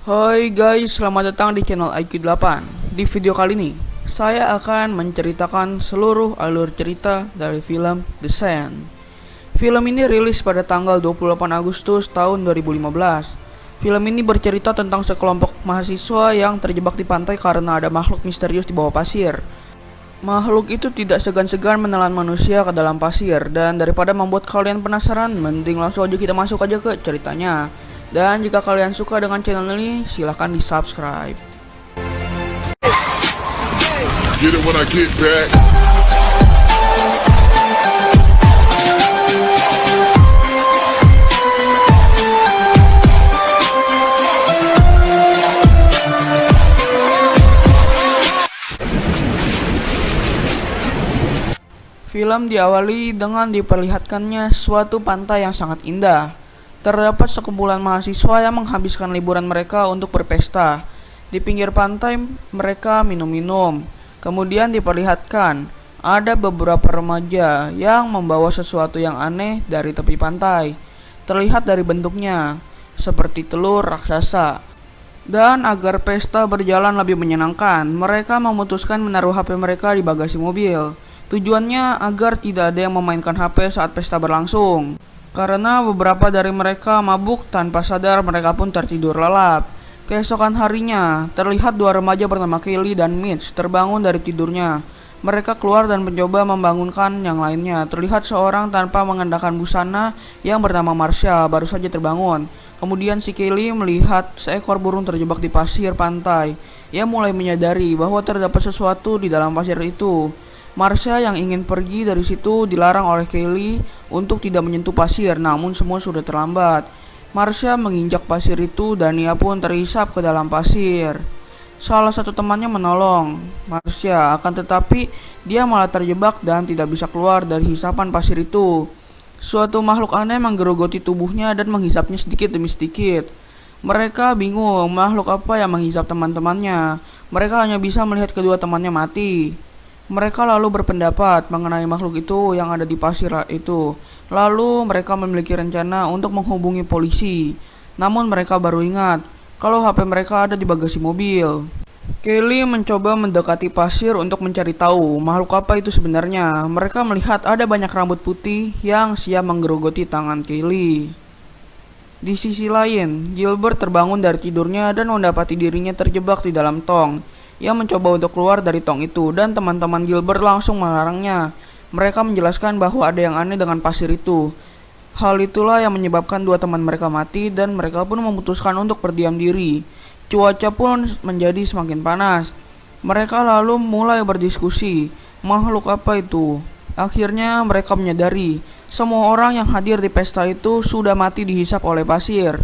Hai guys, selamat datang di channel IQ8. Di video kali ini, saya akan menceritakan seluruh alur cerita dari film The Sand. Film ini rilis pada tanggal 28 Agustus tahun 2015. Film ini bercerita tentang sekelompok mahasiswa yang terjebak di pantai karena ada makhluk misterius di bawah pasir. Makhluk itu tidak segan-segan menelan manusia ke dalam pasir, dan daripada membuat kalian penasaran, mending langsung aja kita masuk aja ke ceritanya. Dan jika kalian suka dengan channel ini, silahkan di subscribe. Get it when I get back. Film diawali dengan diperlihatkannya suatu pantai yang sangat indah. Terdapat sekumpulan mahasiswa yang menghabiskan liburan mereka untuk berpesta. Di pinggir pantai mereka minum-minum. Kemudian diperlihatkan ada beberapa remaja yang membawa sesuatu yang aneh dari tepi pantai. Terlihat dari bentuknya seperti telur raksasa. Dan agar pesta berjalan lebih menyenangkan, mereka memutuskan menaruh HP mereka di bagasi mobil. Tujuannya agar tidak ada yang memainkan HP saat pesta berlangsung. Karena beberapa dari mereka mabuk, tanpa sadar mereka pun tertidur lelap. Keesokan harinya, terlihat dua remaja bernama Kelly dan Mitch terbangun dari tidurnya. Mereka keluar dan mencoba membangunkan yang lainnya. Terlihat seorang tanpa mengenakan busana yang bernama Marsha baru saja terbangun. Kemudian si Kelly melihat seekor burung terjebak di pasir pantai. Ia mulai menyadari bahwa terdapat sesuatu di dalam pasir itu. Marsha yang ingin pergi dari situ dilarang oleh Kelly untuk tidak menyentuh pasir, namun semua sudah terlambat. Marsha menginjak pasir itu dan ia pun terhisap ke dalam pasir. Salah satu temannya menolong Marsha, akan tetapi dia malah terjebak dan tidak bisa keluar dari hisapan pasir itu. Suatu makhluk aneh menggerogoti tubuhnya dan menghisapnya sedikit demi sedikit. Mereka bingung makhluk apa yang menghisap teman-temannya. Mereka hanya bisa melihat kedua temannya mati. Mereka lalu berpendapat mengenai makhluk itu yang ada di pasir itu. Lalu mereka memiliki rencana untuk menghubungi polisi. Namun mereka baru ingat kalau HP mereka ada di bagasi mobil. Kelly mencoba mendekati pasir untuk mencari tahu makhluk apa itu sebenarnya. Mereka melihat ada banyak rambut putih yang siap menggerogoti tangan Kelly. Di sisi lain, Gilbert terbangun dari tidurnya dan mendapati dirinya terjebak di dalam tong. Ia mencoba untuk keluar dari tong itu dan teman-teman Gilbert langsung melarangnya. Mereka menjelaskan bahwa ada yang aneh dengan pasir itu. Hal itulah yang menyebabkan dua teman mereka mati dan mereka pun memutuskan untuk berdiam diri. Cuaca pun menjadi semakin panas. Mereka lalu mulai berdiskusi, makhluk apa itu? Akhirnya mereka menyadari semua orang yang hadir di pesta itu sudah mati dihisap oleh pasir.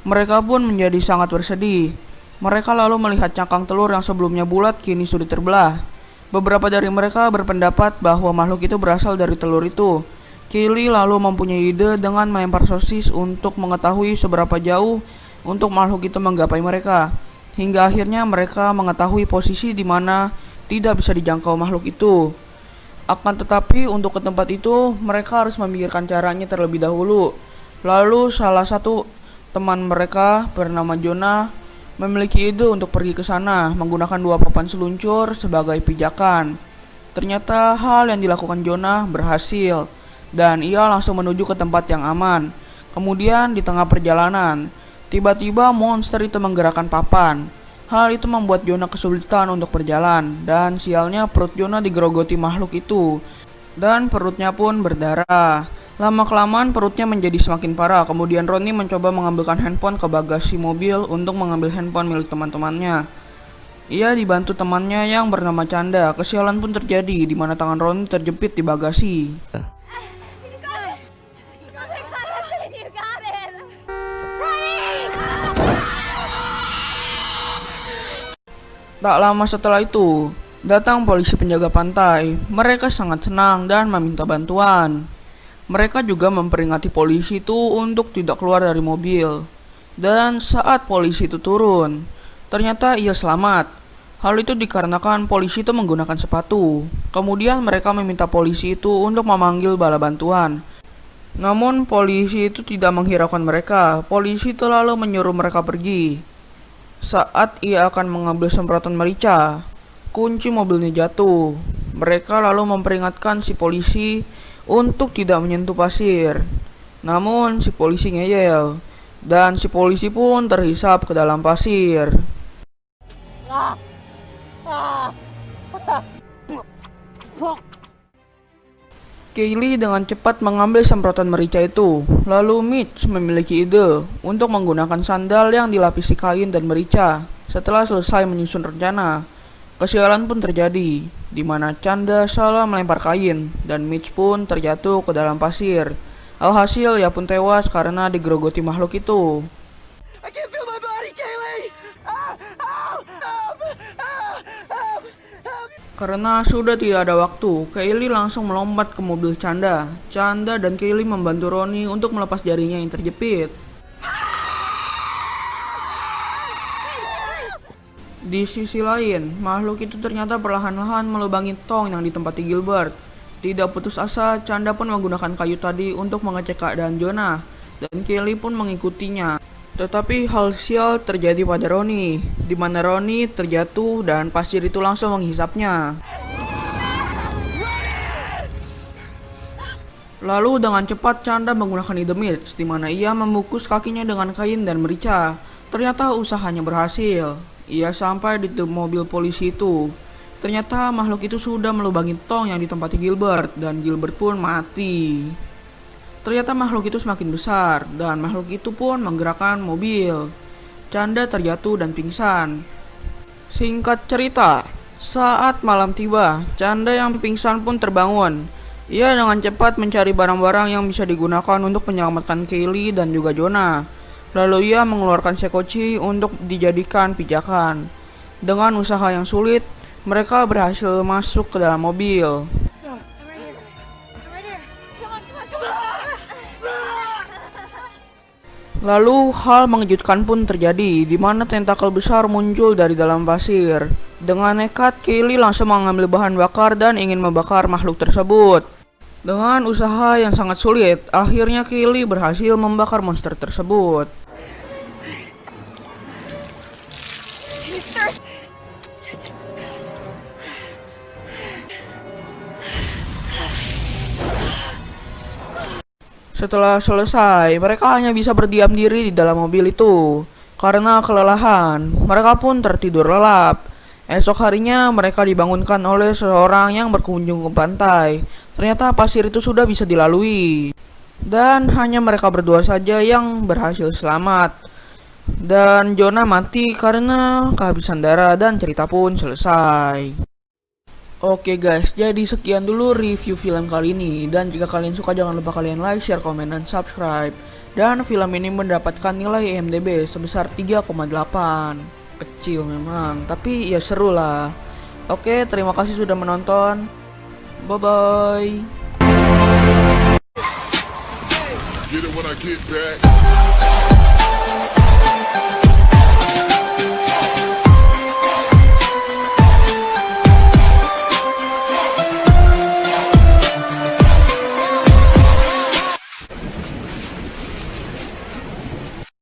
Mereka pun menjadi sangat bersedih. Mereka lalu melihat cangkang telur yang sebelumnya bulat kini sudah terbelah. Beberapa dari mereka berpendapat bahwa makhluk itu berasal dari telur itu. Kelly lalu mempunyai ide dengan melempar sosis untuk mengetahui seberapa jauh untuk makhluk itu menggapai mereka. Hingga akhirnya mereka mengetahui posisi di mana tidak bisa dijangkau makhluk itu. Akan tetapi untuk ke tempat itu mereka harus memikirkan caranya terlebih dahulu. Lalu salah satu teman mereka bernama Jonah memiliki ide untuk pergi ke sana menggunakan dua papan seluncur sebagai pijakan. Ternyata hal yang dilakukan Jonah berhasil dan ia langsung menuju ke tempat yang aman. Kemudian di tengah perjalanan, tiba-tiba monster itu menggerakkan papan. Hal itu membuat Jonah kesulitan untuk berjalan dan sialnya perut Jonah digerogoti makhluk itu dan perutnya pun berdarah. Lama-kelamaan perutnya menjadi semakin parah. Kemudian Ronnie mencoba mengambilkan handphone ke bagasi mobil untuk mengambil handphone milik teman-temannya. Ia dibantu temannya yang bernama Chanda. Kesialan pun terjadi di mana tangan Ronnie terjepit di bagasi. Tak lama setelah itu, datang polisi penjaga pantai. Mereka sangat senang dan meminta bantuan. Mereka juga memperingati polisi itu untuk tidak keluar dari mobil. Dan saat polisi itu turun, ternyata ia selamat. Hal itu dikarenakan polisi itu menggunakan sepatu. Kemudian mereka meminta polisi itu untuk memanggil bala bantuan. Namun polisi itu tidak menghiraukan mereka. Polisi itu lalu menyuruh mereka pergi. Saat ia akan mengambil semprotan merica, kunci mobilnya jatuh. Mereka lalu memperingatkan si polisi untuk tidak menyentuh pasir. Namun si polisi ngeyel, dan si polisi pun terhisap ke dalam pasir. Kaylee dengan cepat mengambil semprotan merica itu. Lalu Mitch memiliki ide untuk menggunakan sandal yang dilapisi kain dan merica. Setelah selesai menyusun rencana, kesialan pun terjadi, di mana Chanda salah melempar kain dan Mitch pun terjatuh ke dalam pasir. Alhasil ia pun tewas karena digerogoti makhluk itu. I can't feel my body, Kaylee! Help! Help! Karena sudah tidak ada waktu, Kaylee langsung melompat ke mobil Chanda. Chanda dan Kaylee membantu Ronnie untuk melepas jarinya yang terjepit. Di sisi lain, makhluk itu ternyata perlahan-lahan melubangi tong yang ditempati Gilbert. Tidak putus asa, Chanda pun menggunakan kayu tadi untuk mengecek keadaan Jonah, dan Kaylee pun mengikutinya. Tetapi hal sial terjadi pada Ronnie, di mana Ronnie terjatuh dan pasir itu langsung menghisapnya. Lalu dengan cepat Chanda menggunakan ide Mitch, di mana ia membungkus kakinya dengan kain dan merica. Ternyata usahanya berhasil. Ia sampai di mobil polisi itu. Ternyata makhluk itu sudah melubangi tong yang ditempati Gilbert, dan Gilbert pun mati. Ternyata makhluk itu semakin besar, dan makhluk itu pun menggerakkan mobil. Chanda terjatuh dan pingsan. Singkat cerita, saat malam tiba, Chanda yang pingsan pun terbangun. Ia dengan cepat mencari barang-barang yang bisa digunakan untuk menyelamatkan Kaylee dan juga Jonah. Lalu ia mengeluarkan sekoci untuk dijadikan pijakan. Dengan usaha yang sulit, mereka berhasil masuk ke dalam mobil. Lalu hal mengejutkan pun terjadi, di mana tentakel besar muncul dari dalam pasir. Dengan nekat, Kaylee langsung mengambil bahan bakar dan ingin membakar makhluk tersebut. Dengan usaha yang sangat sulit, akhirnya Kaylee berhasil membakar monster tersebut. Setelah selesai, mereka hanya bisa berdiam diri di dalam mobil itu. Karena kelelahan, mereka pun tertidur lelap. Esok harinya mereka dibangunkan oleh seseorang yang berkunjung ke pantai. Ternyata pasir itu sudah bisa dilalui. Dan hanya mereka berdua saja yang berhasil selamat. Dan Jonah mati karena kehabisan darah dan cerita pun selesai. Oke guys, jadi sekian dulu review film kali ini. Dan jika kalian suka jangan lupa kalian like, share, komen, dan subscribe. Dan film ini mendapatkan nilai IMDb sebesar 3,8. Kecil memang, tapi ya seru lah. Oke, terima kasih sudah menonton. Bye-bye. Get it when I get back.